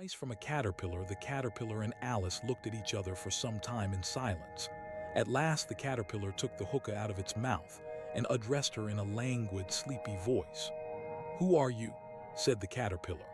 Advice from a caterpillar, the caterpillar and Alice looked at each other for some time in silence. At last, the caterpillar took the hookah out of its mouth and addressed her in a languid, sleepy voice. "Who are you?" said the caterpillar.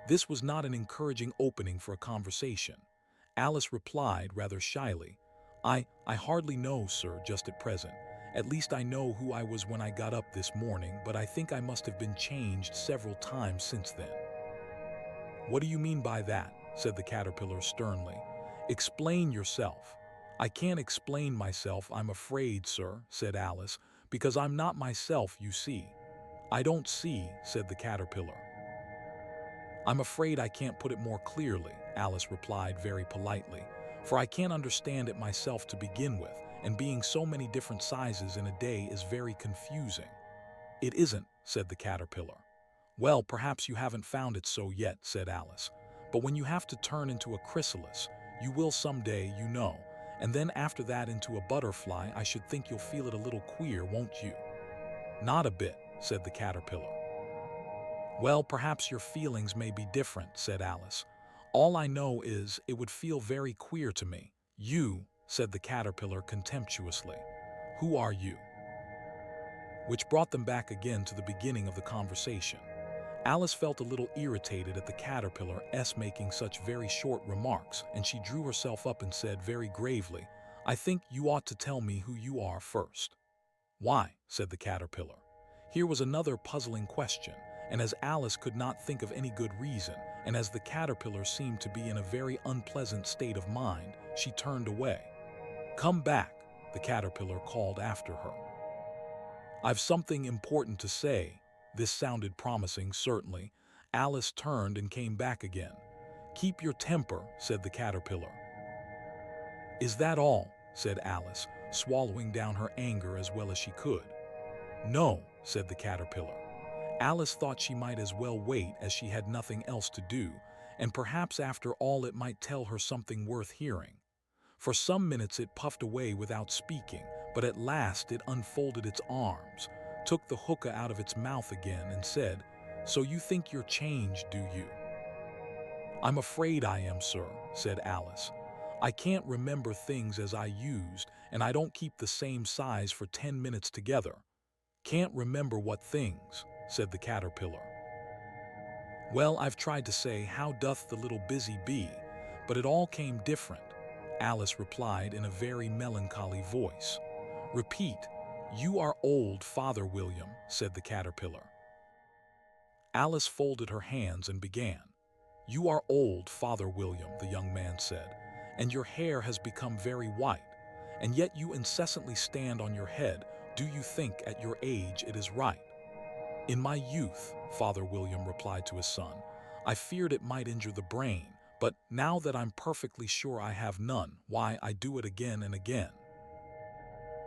This was not an encouraging opening for a conversation. Alice replied rather shyly, I hardly know, sir, just at present. At least I know who I was when I got up this morning, but I think I must have been changed several times since then." "What do you mean by that?" said the caterpillar sternly. "Explain yourself." "I can't explain myself, I'm afraid, sir," said Alice, "because I'm not myself, you see." "I don't see," said the caterpillar. "I'm afraid I can't put it more clearly," Alice replied very politely, "for I can't understand it myself to begin with, and being so many different sizes in a day is very confusing." "It isn't," said the caterpillar. "Well, perhaps you haven't found it so yet," said Alice. "But when you have to turn into a chrysalis, you will someday, you know, and then after that into a butterfly, I should think you'll feel it a little queer, won't you?" "Not a bit," said the caterpillar. "Well, perhaps your feelings may be different," said Alice. "All I know is it would feel very queer to me." "You," said the caterpillar contemptuously. "Who are you?" Which brought them back again to the beginning of the conversation. Alice felt a little irritated at the caterpillar's making such very short remarks, and she drew herself up and said very gravely, "I think you ought to tell me who you are first." "Why?" said the caterpillar. Here was another puzzling question, and as Alice could not think of any good reason, and as the caterpillar seemed to be in a very unpleasant state of mind, she turned away. "Come back," the caterpillar called after her. "I've something important to say." This sounded promising, certainly. Alice turned and came back again. "Keep your temper," said the caterpillar. "Is that all?" said Alice, swallowing down her anger as well as she could. "No," said the caterpillar. Alice thought she might as well wait, as she had nothing else to do, and perhaps after all it might tell her something worth hearing. For some minutes it puffed away without speaking, but at last it unfolded its arms, took the hookah out of its mouth again, and said, "So you think you're changed, do you?" "I'm afraid I am, sir," said Alice. "I can't remember things as I used, and I don't keep the same size for 10 minutes together." "Can't remember what things?" said the caterpillar. "Well, I've tried to say, how doth the little busy bee, but it all came different," Alice replied in a very melancholy voice. "Repeat, 'You are old, Father William,'" said the caterpillar. Alice folded her hands and began. "You are old, Father William," the young man said, "and your hair has become very white, and yet you incessantly stand on your head. Do you think at your age it is right?" "In my youth," Father William replied to his son, "I feared it might injure the brain, but now that I'm perfectly sure I have none, why, I do it again and again."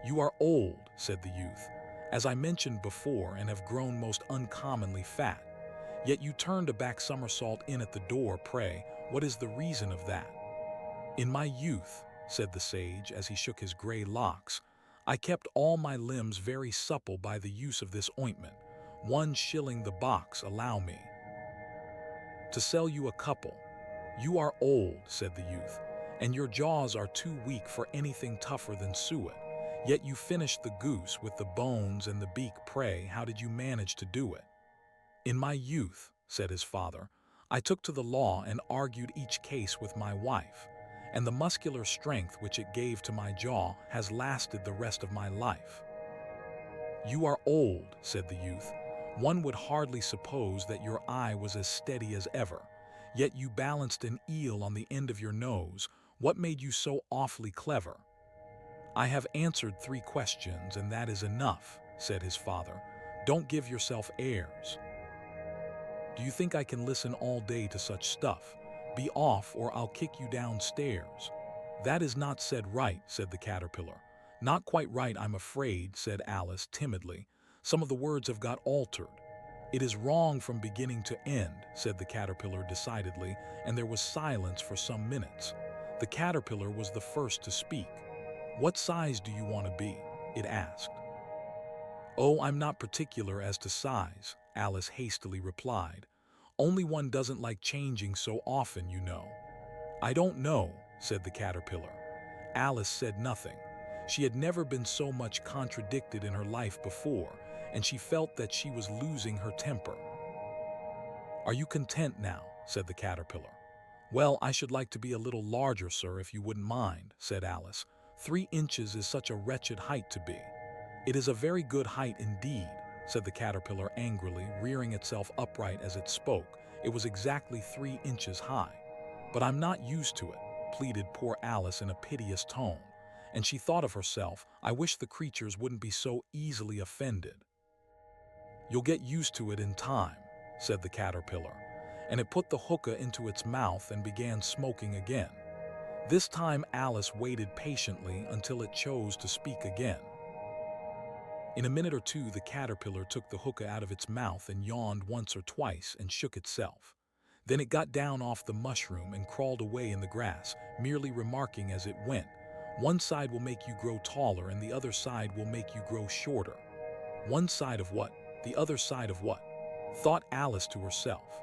"You are old," said the youth, "as I mentioned before, and have grown most uncommonly fat. Yet you turned a back somersault in at the door. Pray, what is the reason of that?" "In my youth," said the sage, as he shook his gray locks, "I kept all my limbs very supple by the use of this ointment. 1 shilling the box, allow me to sell you a couple." "You are old," said the youth, "and your jaws are too weak for anything tougher than suet. Yet you finished the goose with the bones and the beak. Pray, how did you manage to do it?" "In my youth," said his father, "I took to the law and argued each case with my wife, and the muscular strength which it gave to my jaw has lasted the rest of my life." "You are old," said the youth. "One would hardly suppose that your eye was as steady as ever. Yet you balanced an eel on the end of your nose. What made you so awfully clever?" "I have answered 3 questions, and that is enough," said his father. "Don't give yourself airs. Do you think I can listen all day to such stuff? Be off, or I'll kick you downstairs." "That is not said right," said the caterpillar. "Not quite right, I'm afraid," said Alice timidly. "Some of the words have got altered." "It is wrong from beginning to end," said the caterpillar decidedly, and there was silence for some minutes. The caterpillar was the first to speak. "What size do you want to be?" it asked. "Oh, I'm not particular as to size," Alice hastily replied. Only one doesn't like changing so often, you know." "I don't know," said the caterpillar. Alice said nothing. She had never been so much contradicted in her life before, and she felt that she was losing her temper. "Are you content now?" said the caterpillar. "Well, I should like to be a little larger, sir, if you wouldn't mind," said Alice. 3 inches is such a wretched height to be." "It is a very good height indeed," said the caterpillar angrily, rearing itself upright as it spoke. It was exactly 3 inches high. "But I'm not used to it," pleaded poor Alice in a piteous tone, and she thought of herself, "I wish the creatures wouldn't be so easily offended." "You'll get used to it in time," said the caterpillar, and it put the hookah into its mouth and began smoking again. This time Alice waited patiently until it chose to speak again. In a minute or two, the caterpillar took the hookah out of its mouth and yawned once or twice and shook itself. Then it got down off the mushroom and crawled away in the grass, merely remarking as it went, "One side will make you grow taller and the other side will make you grow shorter." "One side of what? The other side of what?" thought Alice to herself.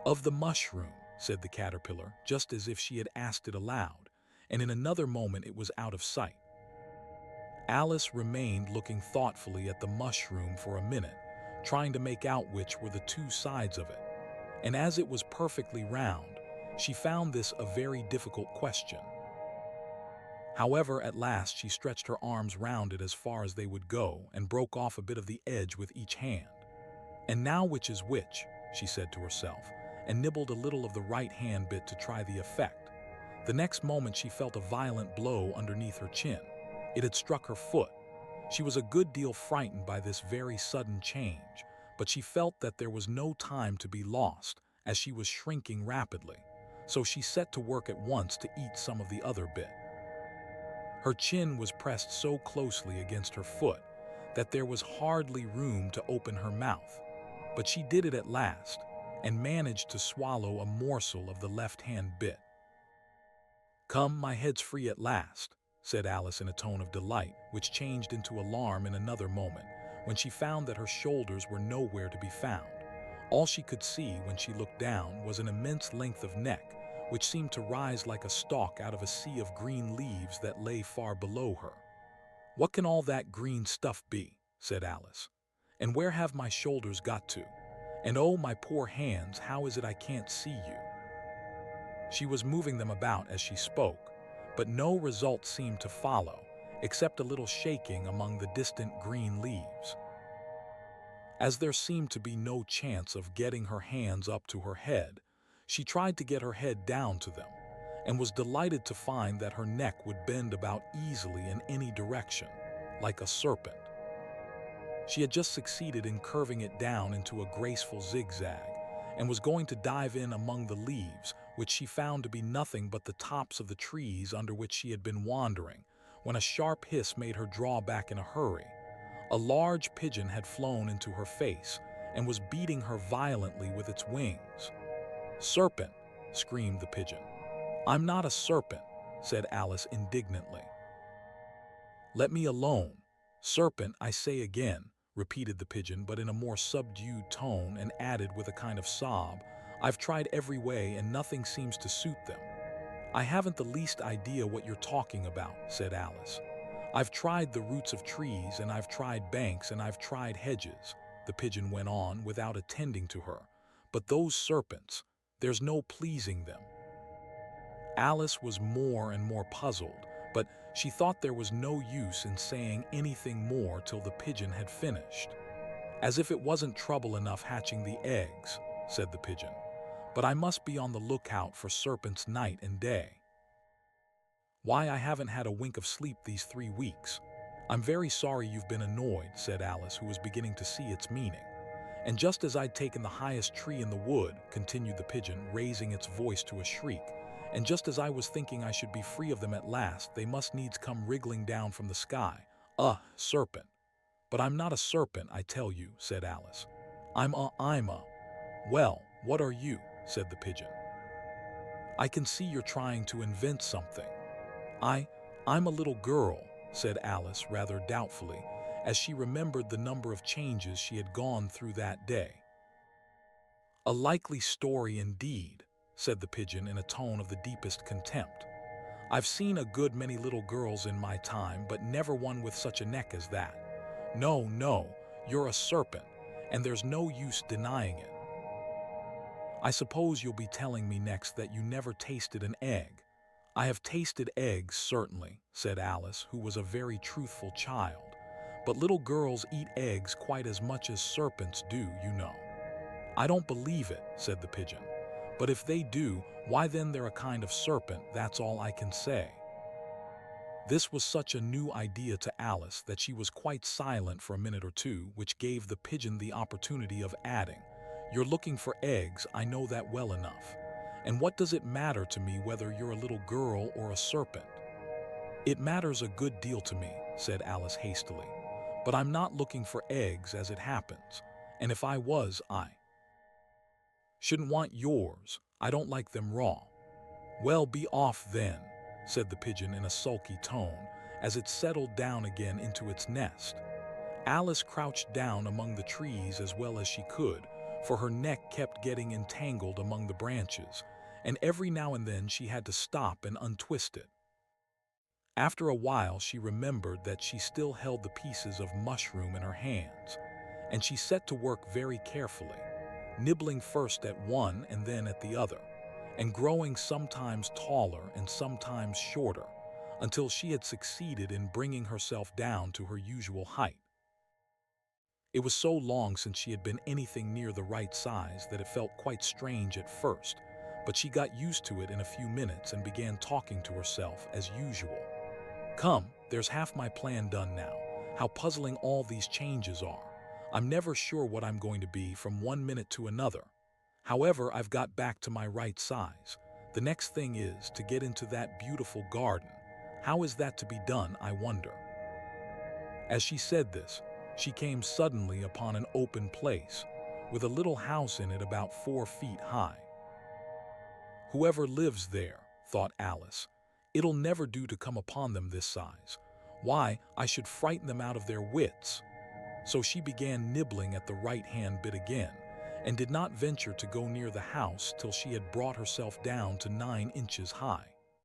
"Of the mushroom," said the caterpillar, just as if she had asked it aloud, and in another moment it was out of sight. Alice remained looking thoughtfully at the mushroom for a minute, trying to make out which were the two sides of it. And as it was perfectly round, she found this a very difficult question. However, at last she stretched her arms round it as far as they would go and broke off a bit of the edge with each hand. "And now which is which?" she said to herself, and nibbled a little of the right hand bit to try the effect. The next moment she felt a violent blow underneath her chin. It had struck her foot. She was a good deal frightened by this very sudden change, but she felt that there was no time to be lost, as she was shrinking rapidly, so she set to work at once to eat some of the other bit. Her chin was pressed so closely against her foot that there was hardly room to open her mouth, but she did it at last, and managed to swallow a morsel of the left-hand bit. "Come, my head's free at last," said Alice in a tone of delight, which changed into alarm in another moment, when she found that her shoulders were nowhere to be found. All she could see when she looked down was an immense length of neck, which seemed to rise like a stalk out of a sea of green leaves that lay far below her. "What can all that green stuff be?" said Alice. "And where have my shoulders got to? And oh, my poor hands, how is it I can't see you?" She was moving them about as she spoke, but no result seemed to follow, except a little shaking among the distant green leaves. As there seemed to be no chance of getting her hands up to her head, she tried to get her head down to them, and was delighted to find that her neck would bend about easily in any direction, like a serpent. She had just succeeded in curving it down into a graceful zigzag, and was going to dive in among the leaves, which she found to be nothing but the tops of the trees under which she had been wandering, when a sharp hiss made her draw back in a hurry. A large pigeon had flown into her face, and was beating her violently with its wings. "Serpent!" screamed the pigeon. "I'm not a serpent," said Alice indignantly. "Let me alone. Serpent, I say again," repeated the pigeon, but in a more subdued tone, and added with a kind of sob, "I've tried every way and nothing seems to suit them." "I haven't the least idea what you're talking about," said Alice. "I've tried the roots of trees, and I've tried banks, and I've tried hedges," the pigeon went on without attending to her. "But those serpents, there's no pleasing them." Alice was more and more puzzled, but she thought there was no use in saying anything more till the pigeon had finished. "As if it wasn't trouble enough hatching the eggs," said the pigeon, "but I must be on the lookout for serpents night and day. Why, I haven't had a wink of sleep these 3 weeks. I'm very sorry you've been annoyed," said Alice, who was beginning to see its meaning. "And just as I'd taken the highest tree in the wood," continued the pigeon, raising its voice to a shriek, "and just as I was thinking I should be free of them at last, they must needs come wriggling down from the sky. Serpent. But I'm not a serpent, I tell you," said Alice. I'm a... "Well, what are you?" said the pigeon. "I can see you're trying to invent something." I'm a little girl," said Alice rather doubtfully, as she remembered the number of changes she had gone through that day. "A likely story indeed," said the pigeon in a tone of the deepest contempt. "I've seen a good many little girls in my time, but never one with such a neck as that. No, no, you're a serpent, and there's no use denying it. I suppose you'll be telling me next that you never tasted an egg." "I have tasted eggs, certainly," said Alice, who was a very truthful child. "But little girls eat eggs quite as much as serpents do, you know." "I don't believe it," said the pigeon. "But if they do, why then they're a kind of serpent, that's all I can say." This was such a new idea to Alice that she was quite silent for a minute or two, which gave the pigeon the opportunity of adding, "You're looking for eggs, I know that well enough. And what does it matter to me whether you're a little girl or a serpent?" "It matters a good deal to me," said Alice hastily. "But I'm not looking for eggs as it happens. And if I was, I shouldn't want yours. I don't like them raw." "Well, be off then," said the pigeon in a sulky tone, as it settled down again into its nest. Alice crouched down among the trees as well as she could, for her neck kept getting entangled among the branches, and every now and then she had to stop and untwist it. After a while she remembered that she still held the pieces of mushroom in her hands, and she set to work very carefully, nibbling first at one and then at the other, and growing sometimes taller and sometimes shorter, until she had succeeded in bringing herself down to her usual height. It was so long since she had been anything near the right size that it felt quite strange at first, but she got used to it in a few minutes and began talking to herself as usual. "Come, there's half my plan done now. How puzzling all these changes are. I'm never sure what I'm going to be from one minute to another. However, I've got back to my right size. The next thing is to get into that beautiful garden. How is that to be done, I wonder?" As she said this, she came suddenly upon an open place, with a little house in it about 4 feet high. "Whoever lives there," thought Alice, "it'll never do to come upon them this size. Why, I should frighten them out of their wits." So she began nibbling at the right-hand bit again, and did not venture to go near the house till she had brought herself down to 9 inches high.